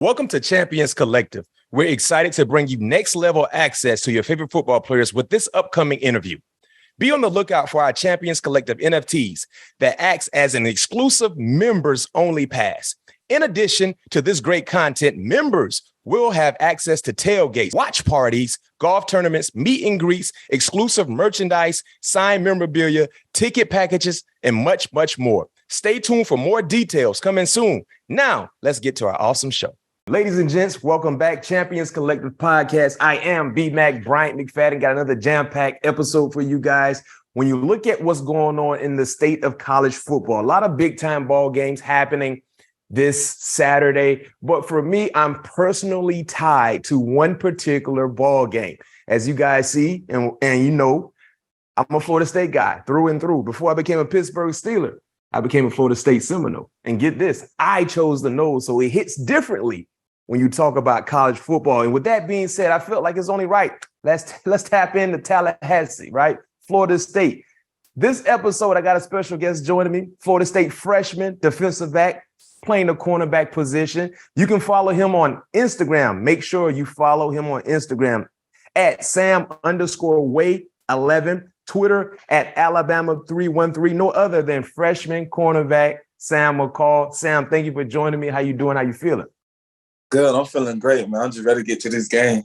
Welcome to Champions Collective. We're excited to bring you next-level access to your favorite football players with this upcoming interview. Be on the lookout for our Champions Collective NFTs that acts as an exclusive members-only pass. In addition to this great content, members will have access to tailgates, watch parties, golf tournaments, meet and greets, exclusive merchandise, signed memorabilia, ticket packages, and much, much more. Stay tuned for more details coming soon. Now, let's get to our awesome show. Ladies and gents, welcome back. Champions Collective Podcast. I am BMac Bryant McFadden. Got another jam-packed episode for you guys. When you look at what's going on in the state of college football, a lot of big-time ball games happening this Saturday. But for me, I'm personally tied to one particular ball game. As you guys see, and you know, I'm a Florida State guy through and through. Before I became a Pittsburgh Steeler, I became a Florida State Seminole. And get this, I chose the Noles, so it hits differently when you talk about college football. And with that being said, I felt like it's only right. Let's tap into Tallahassee, right? Florida State. This episode, I got a special guest joining me, Florida State freshman, defensive back, playing the cornerback position. You can follow him on Instagram. Make sure you follow him on Instagram at Sam_Way11, Twitter at Alabama313, no other than freshman cornerback Sam McCall. Sam, thank you for joining me. How you doing? How you feeling? Good. I'm feeling great, man. I'm just ready to get to this game.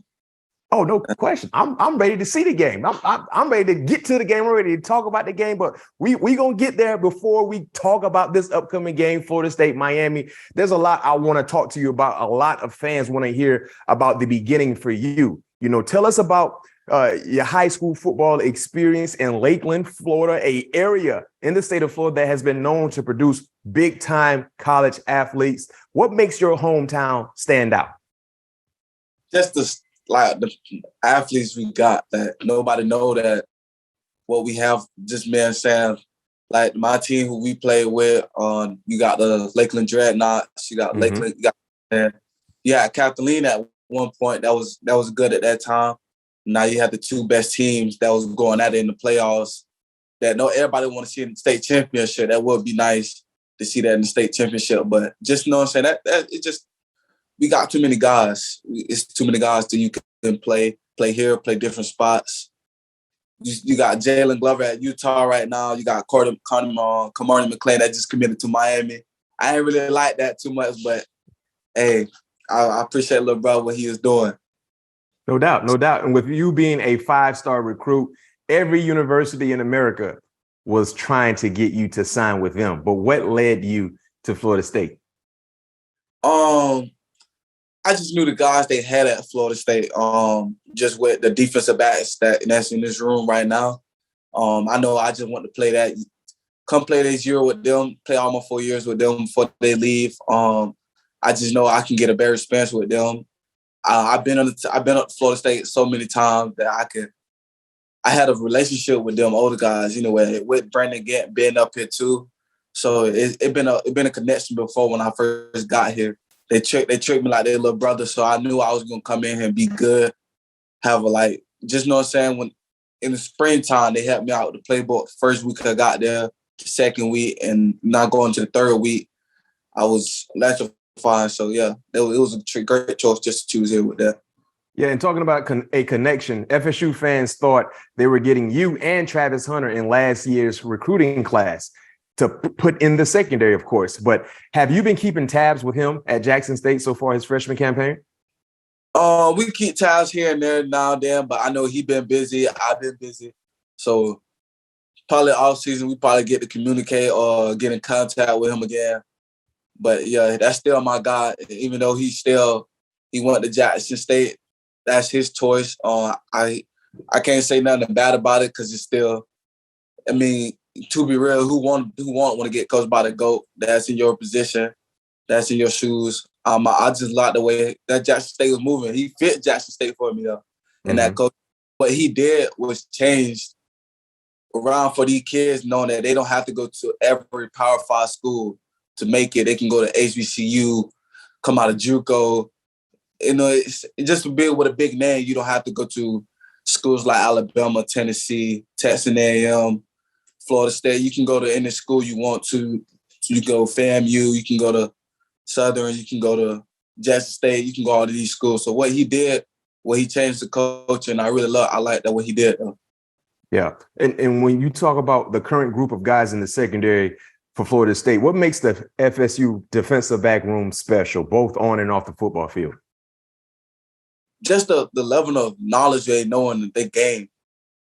Oh, no question. I'm ready to see the game. I'm ready to get to the game. I'm ready to talk about the game, but we gonna get there before we talk about this upcoming game, Florida State, Miami. There's a lot I want to talk to you about. A lot of fans want to hear about the beginning for you. You know, tell us about your high school football experience in Lakeland, Florida, an area in the state of Florida that has been known to produce big-time college athletes. What makes your hometown stand out? Just the athletes we got that nobody know that what we have. Just me and Sam, like my team who we play with. You got the Lakeland Dreadnoughts. You got Lakeland. You got Kathleen at one point. That was good at that time. Now you have the two best teams that was going at it in the playoffs. That everybody want to see in the state championship. That would be nice to see that in the state championship. But just know what I'm saying, that it just, we got too many guys. It's too many guys that you can play here, play different spots. You got Jalen Glover at Utah right now. You got Kamari McLean that just committed to Miami. I ain't really like that too much, but hey, I appreciate little brother what he is doing. No doubt, no doubt. And with you being a 5-star recruit, every university in America was trying to get you to sign with them. But what led you to Florida State? I just knew the guys they had at Florida State. Just with the defensive backs that's in this room right now. I know I just want to play that. Come play this year with them. Play all my 4 years with them before they leave. I just know I can get a better experience with them. I've been up to Florida State so many times that I had a relationship with them older guys, you know, with Brandon Gant being up here too. So it's been a connection before when I first got here. They tricked me like their little brother, so I knew I was gonna come in here and be good. Just know what I'm saying, when in the springtime they helped me out with the playbook. First week I got there, the second week, and now going to the third week, I was electrified. So yeah, it was a great choice just to choose here with that. Yeah, and talking about a connection, FSU fans thought they were getting you and Travis Hunter in last year's recruiting class to put in the secondary, of course. But have you been keeping tabs with him at Jackson State so far his freshman campaign? We keep tabs here and there now and then, but I know he's been busy. I've been busy. So probably off season, we probably get to communicate or get in contact with him again. But yeah, that's still my guy. Even though he went to Jackson State, that's his choice. I can't say nothing bad about it because it's still, I mean, to be real, who want to get coached by the GOAT? That's in your position. That's in your shoes. I just like the way that Jackson State was moving. He fit Jackson State for me though. And that coach, what he did was changed around for these kids, knowing that they don't have to go to every Power 5 school to make it. They can go to HBCU, come out of JUCO. You know, it's just to be with a big name. You don't have to go to schools like Alabama, Tennessee, Texas A&M, Florida State. You can go to any school you want to. You go FAMU, you can go to Southern, you can go to Jackson State, you can go all to these schools. So what he did, he changed the culture, and I like that what he did. Yeah. And when you talk about the current group of guys in the secondary for Florida State, what makes the FSU defensive back room special, both on and off the football field? Just the level of knowledge they know in the game.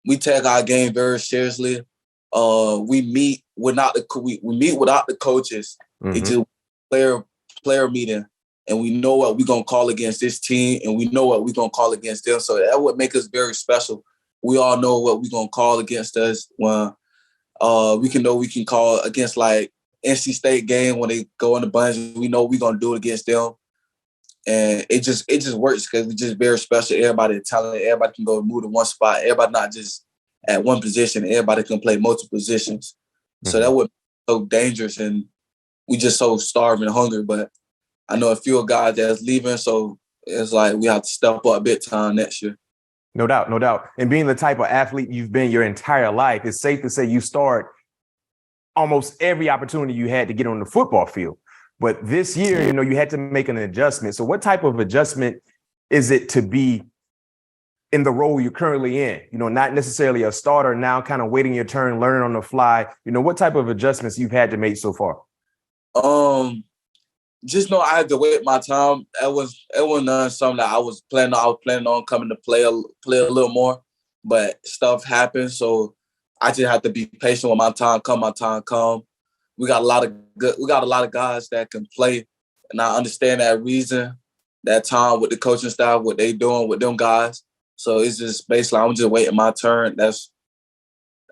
We take our game very seriously. We meet without the coaches. Mm-hmm. It's just player meeting, and we know what we're gonna call against this team, and we know what we're gonna call against them. So that would make us very special. We all know what we're gonna call against us when we can call against like NC State game when they go in the bunch. We know we're gonna do it against them. And it just works because we're just very special. Everybody talented. Everybody can go move to one spot. Everybody not just at one position. Everybody can play multiple positions. Mm-hmm. So that would be so dangerous, and we just so starving and hungry. But I know a few guys that's leaving, so it's like we have to step up big time next year. No doubt, no doubt. And being the type of athlete you've been your entire life, it's safe to say you start almost every opportunity you had to get on the football field. But this year, you had to make an adjustment. So what type of adjustment is it to be in the role you're currently in? Not necessarily a starter now, kind of waiting your turn, learning on the fly. What type of adjustments you've had to make so far? Just know I had to wait my time. It wasn't something that I was planning on coming to play a little more, but stuff happened. So I just have to be patient when my time come. We got a lot of guys that can play, and I understand that reason, that time with the coaching staff, what they doing with them guys. So it's just basically I'm just waiting my turn.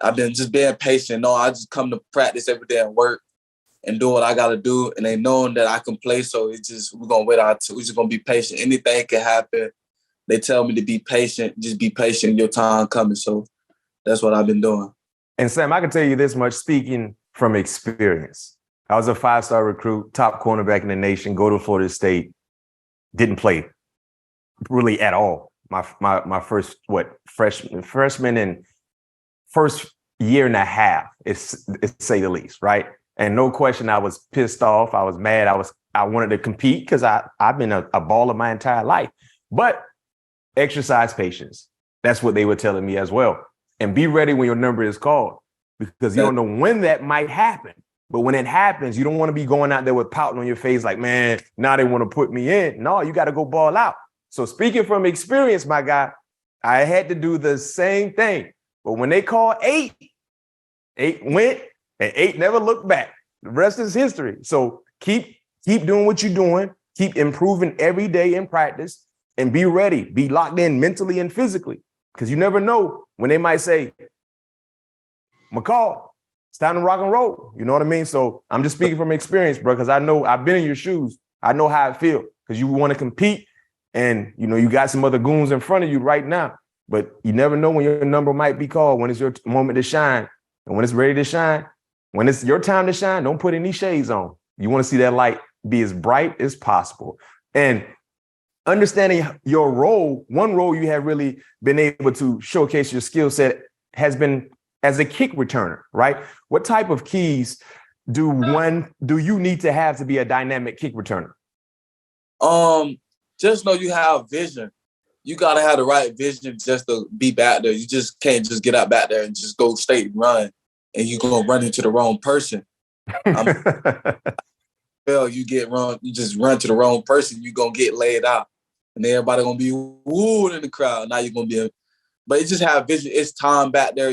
I've been just being patient. No, I just come to practice every day and work and do what I got to do, and they knowing that I can play. So it's just we're gonna wait out. We're just gonna be patient. Anything can happen. They tell me to be patient. Just be patient. Your time coming. So that's what I've been doing. And Sam, I can tell you this much, speaking from experience. I was a 5-star recruit, top cornerback in the nation, go to Florida State, didn't play really at all. My first, freshman and first year and a half, it's say the least, right? And no question, I was pissed off. I was mad. I wanted to compete because I've been a baller my entire life. But exercise patience. That's what they were telling me as well. And be ready when your number is called, because you don't know when that might happen. But when it happens, you don't want to be going out there with pouting on your face like, man, now they want to put me in. No, you got to go ball out. So speaking from experience, my guy, I had to do the same thing. But when they called 8 went, and 8 never looked back. The rest is history. So keep doing what you're doing. Keep improving every day in practice, and be ready. Be locked in mentally and physically, because you never know when they might say, McCall, it's time to rock and roll. You know what I mean? So I'm just speaking from experience, bro, because I know I've been in your shoes. I know how it feels, because you want to compete, and you got some other goons in front of you right now. But you never know when your number might be called, when it's your moment to shine. And when it's ready to shine, when it's your time to shine, don't put any shades on. You want to see that light be as bright as possible. And understanding your role, one role you have really been able to showcase your skill set has been as a kick returner, right? What type of keys do you need to have to be a dynamic kick returner? Just know you have vision. You got to have the right vision just to be back there. You just can't just get out back there and just go straight and run, and you're going to run into the wrong person. You just run to the wrong person, you're going to get laid out. And everybody going to be wooed in the crowd. Now you're going to be but you just have vision. It's time back there.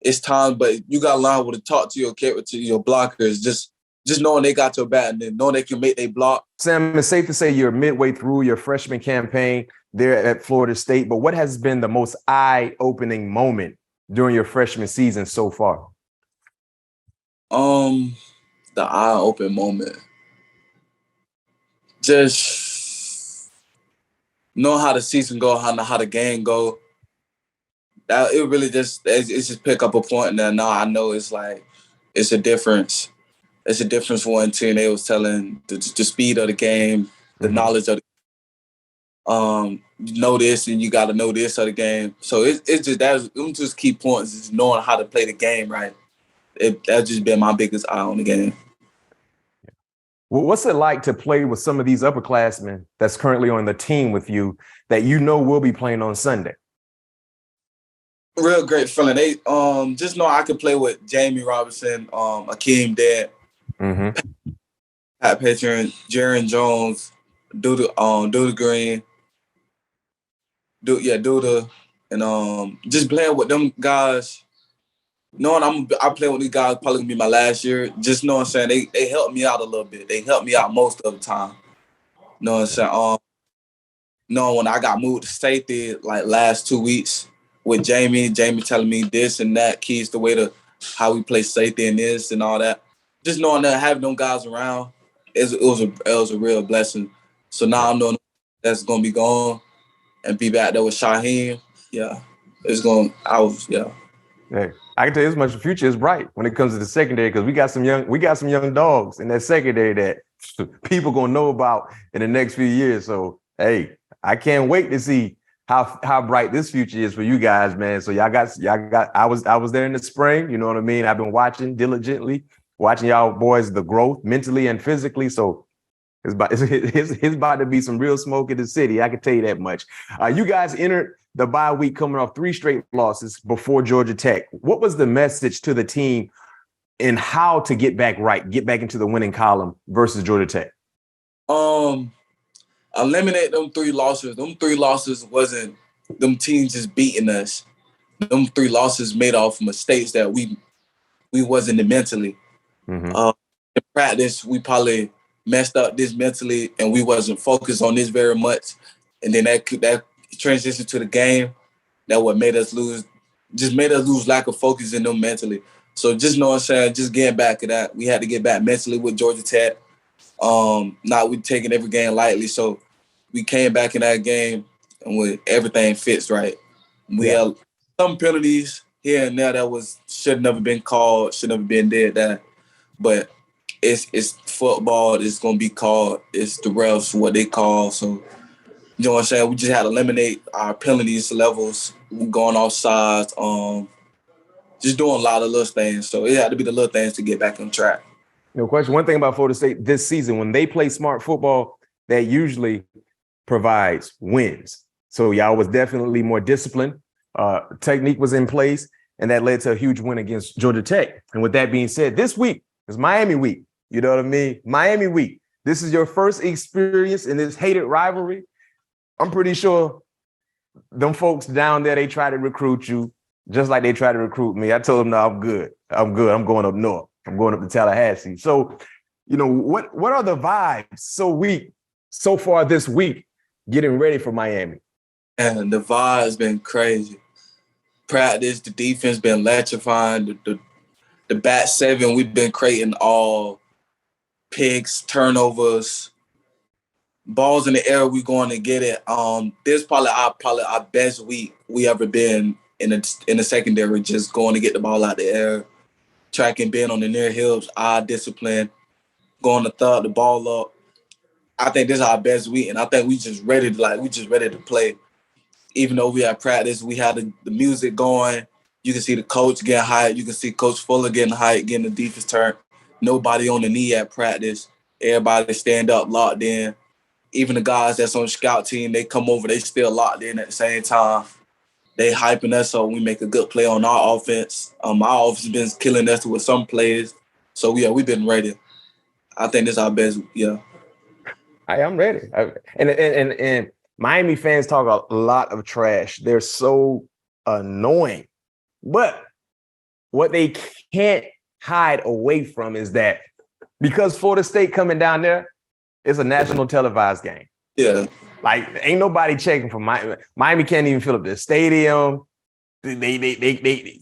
It's time, but you got to learn how to talk to your blockers. Just knowing they got your back and then knowing they can make their block. Sam, it's safe to say you're midway through your freshman campaign there at Florida State, but what has been the most eye-opening moment during your freshman season so far? The eye-opening moment. Just know how the season go, how the game go. It really it's just pick up a point, and then now I know it's a difference. It's a difference for one team. They was telling the speed of the game, the knowledge of you know this and you got to know this of the game. So it's just them just key points is knowing how to play the game right. That's just been my biggest eye on the game. Well, what's it like to play with some of these upperclassmen that's currently on the team with you that you know will be playing on Sunday? Real great feeling. They just know I can play with Jamie Robinson, Akeem Dad, Pat Petrin, Jaron Jones, Duda Green, Duda, and just playing with them guys. Knowing I play with these guys probably gonna be my last year. Just know what I'm saying, they helped me out a little bit. They helped me out most of the time. Know what I'm saying? Knowing when I got moved to safety like last 2 weeks with Jamie telling me this and that, keys the way to how we play safety and this and all that. Just knowing that having them guys around, it was a real blessing. So now I'm knowing that's gonna be gone and be back there with Shaheem. Yeah, Hey, I can tell you this much: the future is bright when it comes to the secondary because we got some young dogs in that secondary that people gonna know about in the next few years. So hey, I can't wait to see how bright this future is for you guys, man. So y'all got. I was there in the spring. You know what I mean? I've been watching diligently, watching y'all boys the growth mentally and physically. So it's about to be some real smoke in the city. I can tell you that much. You guys entered the bye week coming off 3 straight losses before Georgia Tech. What was the message to the team in how to get back into the winning column versus Georgia Tech? Eliminate them 3 losses. Them 3 losses wasn't them teams just beating us. Them 3 losses made off mistakes that we wasn't mentally. In practice, we probably messed up this mentally and we wasn't focused on this very much. And then that transitioned to the game. That what made us lose lack of focus in them mentally. So just know what I'm saying, just getting back to that. We had to get back mentally with Georgia Tech. Not we taking every game lightly. So we came back in that game and with everything fits right. We had some penalties here and there that should never been called, should never been did that. But it's football, it's gonna be called. It's the refs what they call. So you know what I'm saying? We just had to eliminate our penalties levels, going off sides, just doing a lot of little things. So it had to be the little things to get back on track. No question. One thing about Florida State this season, when they play smart football, that usually provides wins. So y'all was definitely more disciplined. Technique was in place, and that led to a huge win against Georgia Tech. And with that being said, this week is Miami week. You know what I mean? Miami week. This is your first experience in this hated rivalry. I'm pretty sure them folks down there, they try to recruit you just like they try to recruit me. I told them, no, I'm good. I'm going up north. I'm going up to Tallahassee. So, you know, what are the vibes so far this week getting ready for Miami? And the vibe's been crazy. Practice, the defense been electrifying. The back 7, we've been creating all picks, turnovers, balls in the air. We going to get it. This probably our best week we ever been in the secondary. Just going to get the ball out the air, tracking, being on the near hills, eye discipline, going to throw the ball up. I think this is our best week, and I think we just ready to play. Even though we had practice, we had the music going. You can see the coach getting hyped. You can see Coach Fuller getting hyped, getting the defense turned. Nobody on the knee at practice. Everybody stand up, locked in. Even the guys that's on the scout team, they come over, they still locked in at the same time. They hyping us so we make a good play on our offense. Our offense has been killing us with some plays. So, we've been ready. I think this is our best, I'm ready. And Miami fans talk a lot of trash. They're so annoying. But what they can't hide away from is that because Florida State coming down there, it's a national televised game. Yeah. Like, ain't nobody checking for Miami. Miami can't even fill up the stadium. They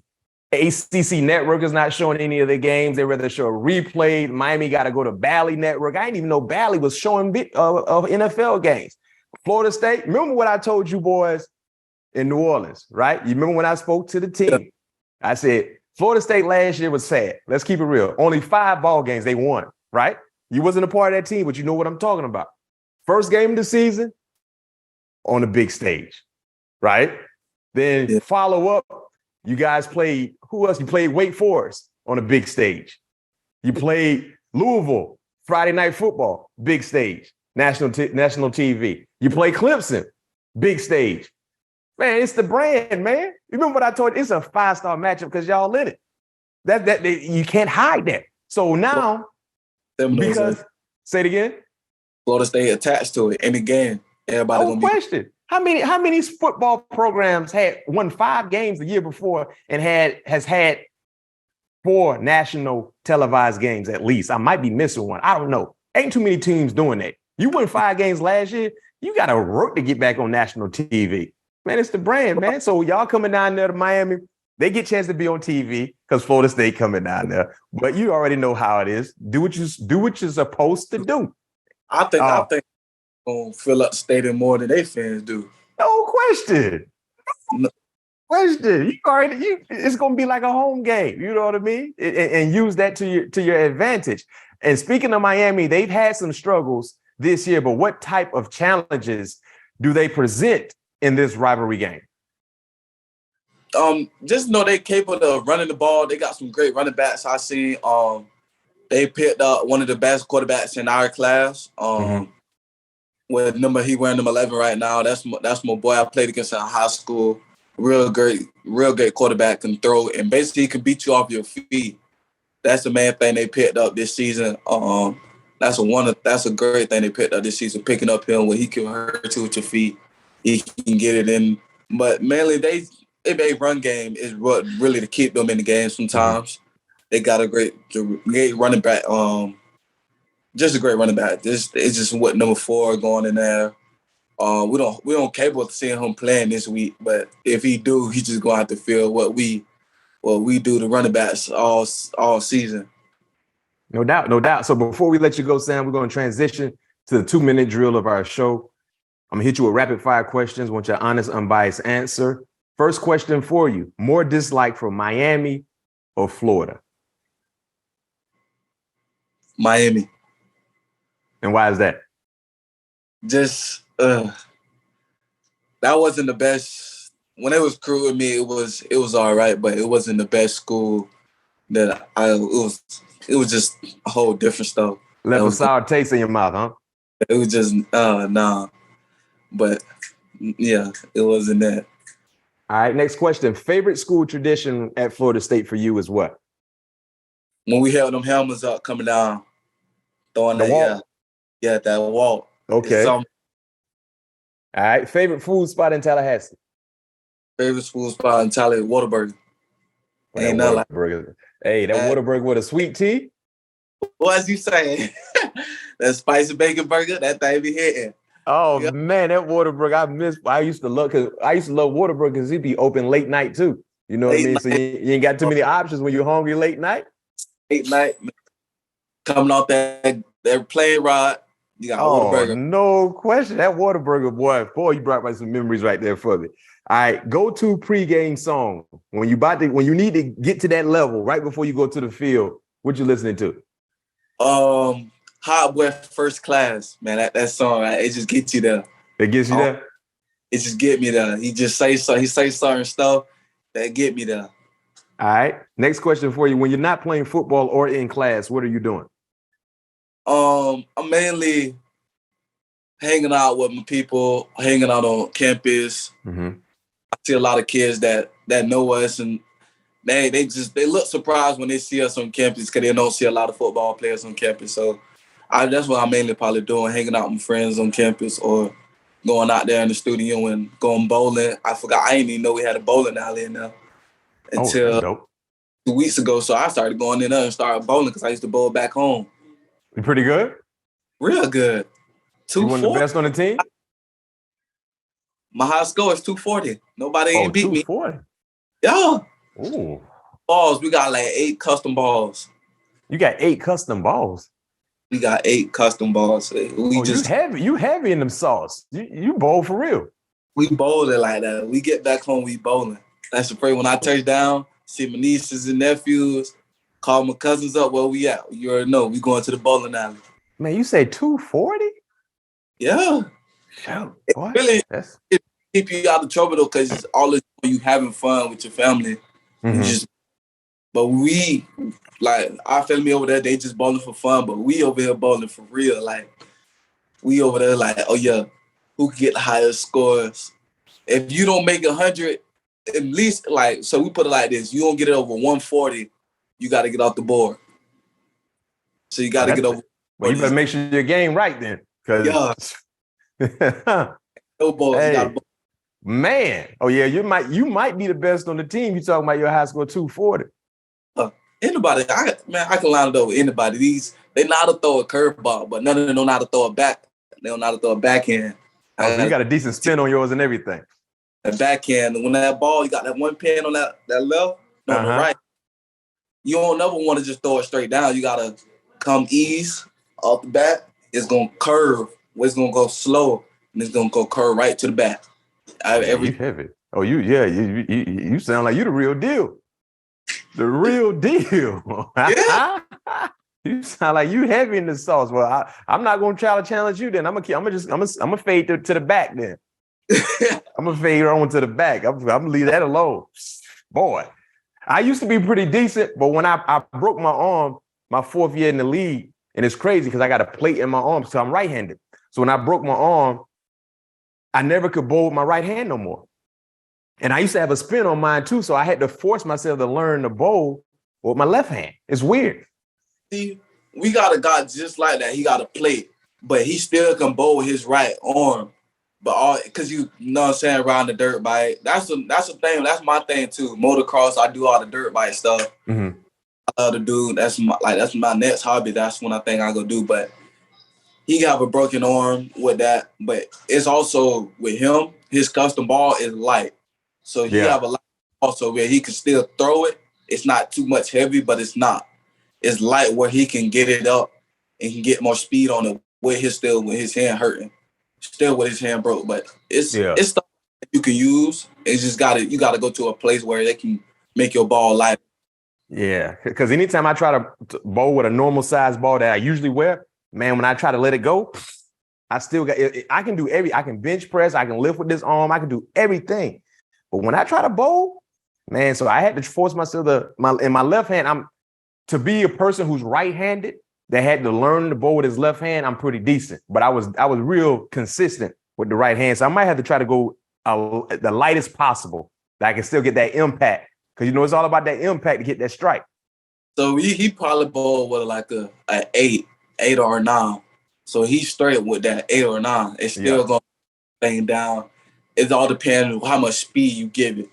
ACC Network is not showing any of the games. They rather show a replay. Miami got to go to Bally Network. I didn't even know Bally was showing of NFL games. Florida State, remember what I told you boys in New Orleans, right? You remember when I spoke to the team? Yeah. I said, Florida State last year was sad. Let's keep it real. Only 5 ball games they won, right? You wasn't a part of that team, but you know what I'm talking about. First game of the season on the big stage, right? Then follow up, you guys played, who else? You played Wake Forest on a big stage. You played Louisville, Friday Night Football, big stage, national TV. You play Clemson, big stage. Man, it's the brand, man. You remember what I told you? It's a 5-star matchup because y'all in it. You can't hide that. So now, because say it again. Florida State attached to it in the game. Everybody no question. How many football programs had won 5 games the year before and has had 4 national televised games at least? I might be missing one. I don't know. Ain't too many teams doing that. You won 5 games last year. You got to work to get back on national TV. Man, it's the brand, man. So y'all coming down there to Miami, they get a chance to be on TV because Florida State coming down there. But you already know how it is. Do what you're supposed to do. I think gonna fill up the stadium more than they fans do. No question. No question. It's gonna be like a home game. You know what I mean? And use that to your advantage. And speaking of Miami, they've had some struggles this year. But what type of challenges do they present in this rivalry game? Just know they're capable of running the ball. They got some great running backs. I seen. They picked up one of the best quarterbacks in our class. He wearing number 11 right now. That's my boy. I played against him in high school. Real great quarterback, can throw, and basically he can beat you off your feet. That's the main thing they picked up this season. That's a great thing they picked up this season. Picking up him where he can hurt you with your feet. He can get it in, but mainly they run game is what really to keep them in the game. Sometimes they got a great running back. Just a great running back. It's just what number 4 going in there. We don't capable of seeing him playing this week, but if he do, he just gonna have to feel what we do to running backs all season. No doubt. So before we let you go, Sam, we're gonna transition to the 2-minute drill of our show. I'm gonna hit you with rapid fire questions. Want your honest, unbiased answer. First question for you: more dislike for Miami or Florida? Miami. And why is that? Just that wasn't the best. When it was crew with me, it was all right, but it wasn't the best school that it was just a whole different stuff. Left a sour taste in your mouth, huh? It was just nah. But yeah, it wasn't that. All right, next question. Favorite school tradition at Florida State for you is what? When we held them helmets up coming down, throwing the wall. Yeah, that wall. Okay. All right. Favorite food spot in Tallahassee? Favorite food spot in Tallahassee, Whataburger. Ain't nothing like burger. Hey, that Whataburger with a sweet tea? What's you saying? That spicy bacon burger, that thing be hitting. Oh, yeah. Man, that Whataburger, I used to love Whataburger because he'd be open late night too. You know what I mean? So you ain't got too many options when you're hungry late night. Late night, coming off that plane ride, you got Whataburger. No question. That Whataburger, boy, you brought back some memories right there for me. All right, go-to pregame song. When you need to get to that level right before you go to the field, what you listening to? Hot Boy First Class, man. That song, right? It just gets you there. It gets you there? It just get me there. He say certain stuff that get me there. All right. Next question for you. When you're not playing football or in class, what are you doing? I'm mainly hanging out with my people, hanging out on campus. I see a lot of kids that know us, and they look surprised when they see us on campus because they don't see a lot of football players on campus. So that's what I'm mainly probably doing, hanging out with my friends on campus or going out there in the studio and going bowling. I didn't even know we had a bowling alley in there until 2 weeks ago. So I started going in there and started bowling because I used to bowl back home. You pretty good? Real good. You one of the best on the team? My high score is 240. Nobody ain't beat 240. Me. Yeah. Ooh. Balls. We got like 8 custom balls. You got 8 custom balls? We got 8 custom balls. You heavy in them sauce. You bowl for real. We bowl it like that. We get back home, we bowling. That's the pray when I touch down, see my nieces and nephews, call my cousins up. Where we at? You already know. We going to the bowling alley. Man, you say 240? Yeah. Shoot, it keep you out of trouble though, because it's all you having fun with your family. You just But we, like, our family over there, they just bowling for fun, but we over here bowling for real. Like, we over there like, oh, yeah, who can get the highest scores? If you don't make 100, at least, like, so we put it like this. You don't get it over 140, you got to get off the board. So you got to get over. Well, you better make sure your game right then. Cause no balls. Hey, you gotta bowl. Man. Oh, yeah, you might be the best on the team. You talking about your high score 240. Anybody, I can line it up with anybody. They know how to throw a curveball, but none of them know how to throw it back. They don't know how to throw a backhand. Oh, so you got a decent spin on yours and everything. A backhand. When that ball, you got that one pin on that left, no, on the right. You don't never want to just throw it straight down. You gotta come ease off the bat. It's gonna curve. It's gonna go slow, and it's gonna go curve right to the bat. You heavy. Oh, you sound like you the real deal. The real deal. Yeah. You sound like you heavy in the sauce. Well, I'm not gonna try to challenge you. Then I'm gonna fade to the back. Then I'm gonna fade on to the back. I'm gonna leave that alone. Boy, I used to be pretty decent, but when I broke my arm my 4th year in the league, and it's crazy because I got a plate in my arm, so I'm right-handed. So when I broke my arm, I never could bowl with my right hand no more. And I used to have a spin on mine too, so I had to force myself to learn to bowl with my left hand. It's weird. See, we got a guy just like that. He got a plate, but he still can bowl with his right arm. But because you know what I'm saying, around the dirt bike. That's the thing. That's my thing too. Motocross, I do all the dirt bike stuff. Mm-hmm. I love to do. That's my next hobby. That's one I think I go do. But he got a broken arm with that. But it's also with him, his custom ball is light. So he have a light also where he can still throw it. It's not too much heavy, but it's not. It's light where he can get it up and can get more speed on it with his hand hurting. Still with his hand broke. But it's stuff that you can use. It's just you gotta go to a place where they can make your ball light. Yeah, because anytime I try to bowl with a normal size ball that I usually wear, man, when I try to let it go, I still got it. I can do I can bench press, I can lift with this arm, I can do everything. But when I try to bowl, man, so I had to force myself in my left hand. To be a person who's right-handed that had to learn to bowl with his left hand, I'm pretty decent. But I was real consistent with the right hand. So I might have to try to go the lightest possible that I can still get that impact. Because, it's all about that impact to get that strike. So he probably bowled with like a 8 or a 9. So he's straight with that 8 or 9. It's still going thing down. It all depends on how much speed you give it.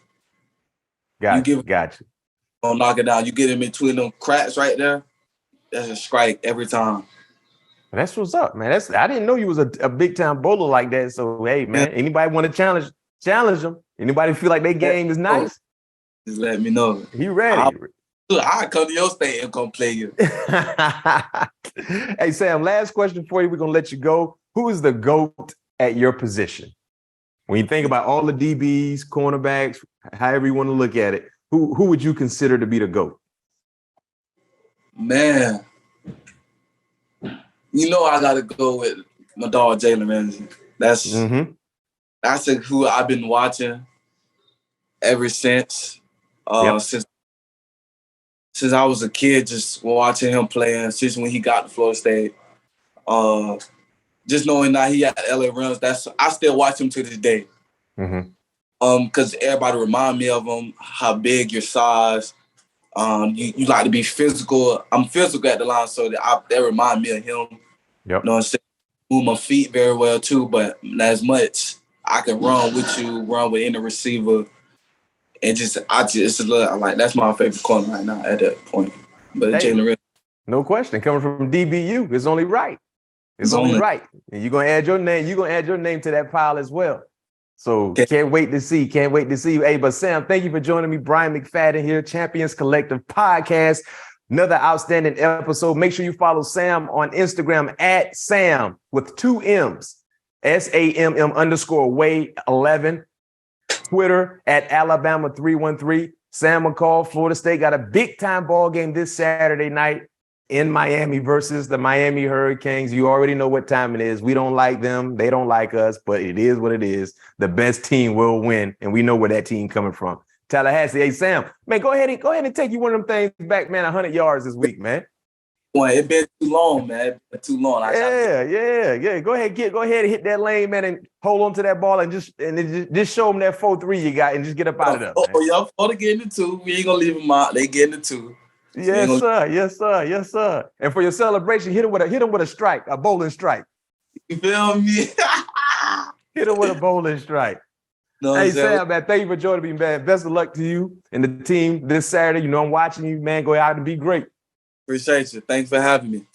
Got you. Don't knock it down. You get in between them cracks right there, that's a strike every time. That's what's up, man. I didn't know you was a big time bowler like that. So hey, man, anybody want to challenge them? Anybody feel like their game is nice? Just let me know. He ready. I'll come to your state and come play you. Hey, Sam, last question for you. We're going to let you go. Who is the GOAT at your position? When you think about all the DBs, cornerbacks, however you want to look at it, who would you consider to be the GOAT? Man, I got to go with my dog, Jalen Ramsey. That's who I've been watching ever since. Since I was a kid, just watching him playing, since when he got to Florida State. Just knowing that he had LA Rams, I still watch him to this day. Because everybody remind me of him, how big your size. You like to be physical. I'm physical at the line, so that remind me of him. Yep. You know what I'm saying? Move my feet very well too, but not as much. I can run with you, run with any receiver. And that's my favorite corner right now at that point. But Jalen Ramsey. No question. Coming from DBU, it's only right. It's only right. And you're gonna add your name. You're gonna add your name to that pile as well. So can't wait to see. Can't wait to see you. Hey, but Sam, thank you for joining me. Bryant McFadden here, Champions Collective Podcast. Another outstanding episode. Make sure you follow Sam on Instagram at Sam with 2 M's. SAMM_Way11. Twitter at Alabama313. Sam McCall, Florida State got a big time ball game this Saturday night in Miami versus the Miami Hurricanes. You already know what time it is. We don't like them. They don't like us, but it is what it is. The best team will win, and we know where that team coming from. Tallahassee. Hey, Sam, man, go ahead and take you one of them things back, man, 100 yards this week, man. Boy, it been too long, man. It been too long. Yeah. Go ahead and hit that lane, man, and hold on to that ball and just show them that 4-3 you got and just get up out of there. Oh, y'all to get in the 2. We ain't gonna leave them out. They get in the 2. Yes, sir. And for your celebration, hit him with a strike, a bowling strike. You feel me? Hit him with a bowling strike. No, hey, Sam, man, thank you for joining me, man. Best of luck to you and the team this Saturday. You know I'm watching you, man. Go out and be great. Appreciate you. Thanks for having me.